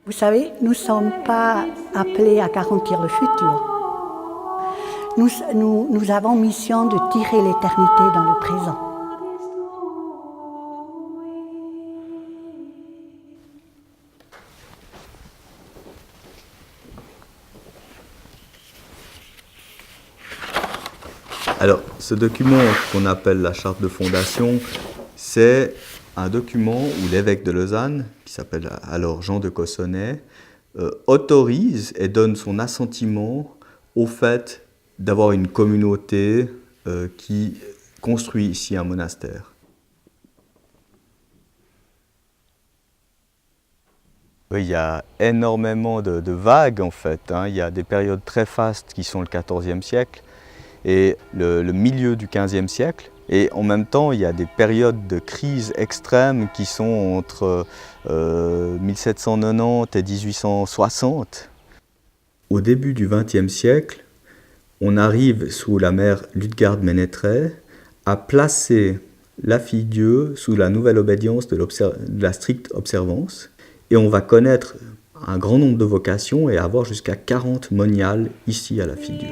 Vous savez, nous ne sommes pas appelés à garantir le futur. Nous avons mission de tirer l'éternité dans le présent. Alors, ce document qu'on appelle la charte de fondation, c'est un document où l'évêque de Lausanne, qui s'appelle alors Jean de Cossonay, autorise et donne son assentiment au fait d'avoir une communauté qui construit ici un monastère. Oui, il y a énormément de vagues en fait, hein. Il y a des périodes très fastes qui sont le XIVe siècle et le milieu du XVe siècle. Et en même temps, il y a des périodes de crise extrêmes qui sont entre 1790 et 1860. Au début du XXe siècle, on arrive sous la mère Luthgarde-Ménétrait à placer la Fille-Dieu sous la nouvelle obédience de la stricte observance. Et on va connaître un grand nombre de vocations et avoir jusqu'à 40 moniales ici à la Fille-Dieu.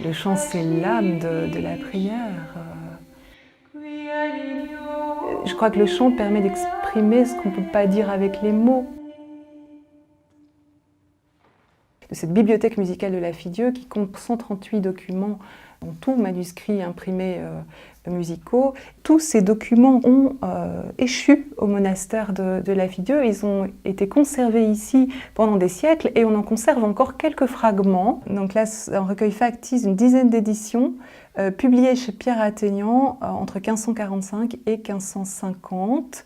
Le chant, c'est l'âme de la prière. Je crois que le chant permet d'exprimer ce qu'on ne peut pas dire avec les mots. Cette bibliothèque musicale de la Fille-Dieu qui compte 138 documents, en tout manuscrits imprimés musicaux. Tous ces documents ont échu au monastère de la Fille-Dieu. Ils ont été conservés ici pendant des siècles et on en conserve encore quelques fragments. Donc là, c'est un recueil factice d'une dizaine d'éditions publiées chez Pierre Athénian entre 1545 et 1550.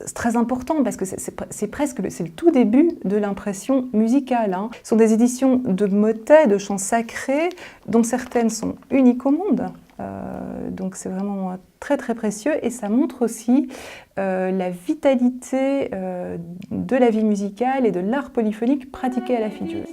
C'est très important parce que c'est le tout début de l'impression musicale, hein. Ce sont des éditions de motets, de chants sacrés, dont certaines sont uniques au monde. Donc c'est vraiment très très précieux et ça montre aussi la vitalité de la vie musicale et de l'art polyphonique pratiqué à la Fille-Dieu.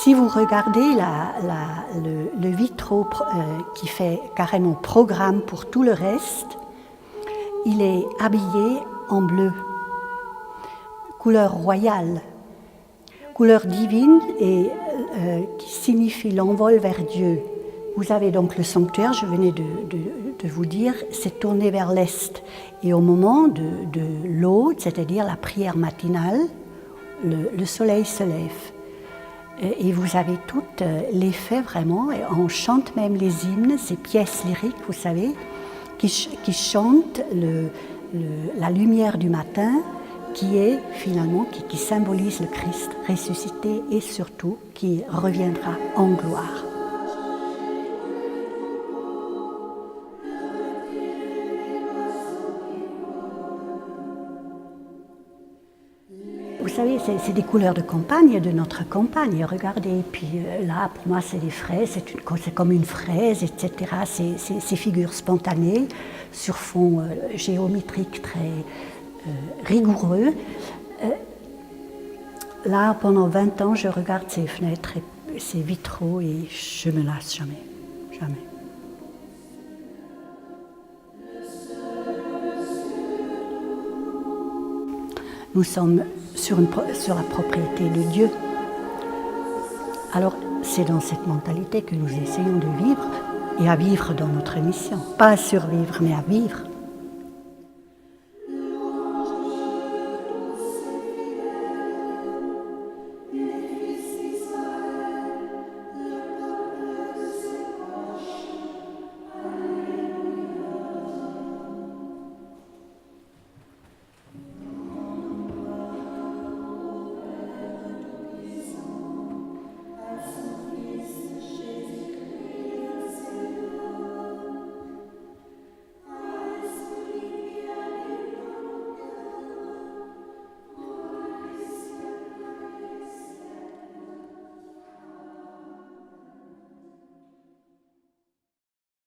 Si vous regardez le vitraux qui fait carrément programme pour tout le reste, il est habillé en bleu, couleur royale, couleur divine et qui signifie l'envol vers Dieu. Vous avez donc le sanctuaire, je venais de vous dire, c'est tourné vers l'est. Et au moment de l'aude, c'est-à-dire la prière matinale, le soleil se lève. Et vous avez tout l'effet vraiment, et on chante même les hymnes, ces pièces lyriques, vous savez, qui chantent la lumière du matin, qui est finalement, qui symbolise le Christ ressuscité et surtout qui reviendra en gloire. Vous savez, c'est des couleurs de campagne, de notre campagne. Regardez, puis là, pour moi, c'est des fraises, c'est comme une fraise, etc. Ces figures spontanées sur fond géométrique très rigoureux. Là, pendant 20 ans, je regarde ces fenêtres, et ces vitraux, et je me lasse jamais, jamais. Nous sommes sur la propriété de Dieu. Alors, c'est dans cette mentalité que nous essayons de vivre et à vivre dans notre mission. Pas à survivre, mais à vivre.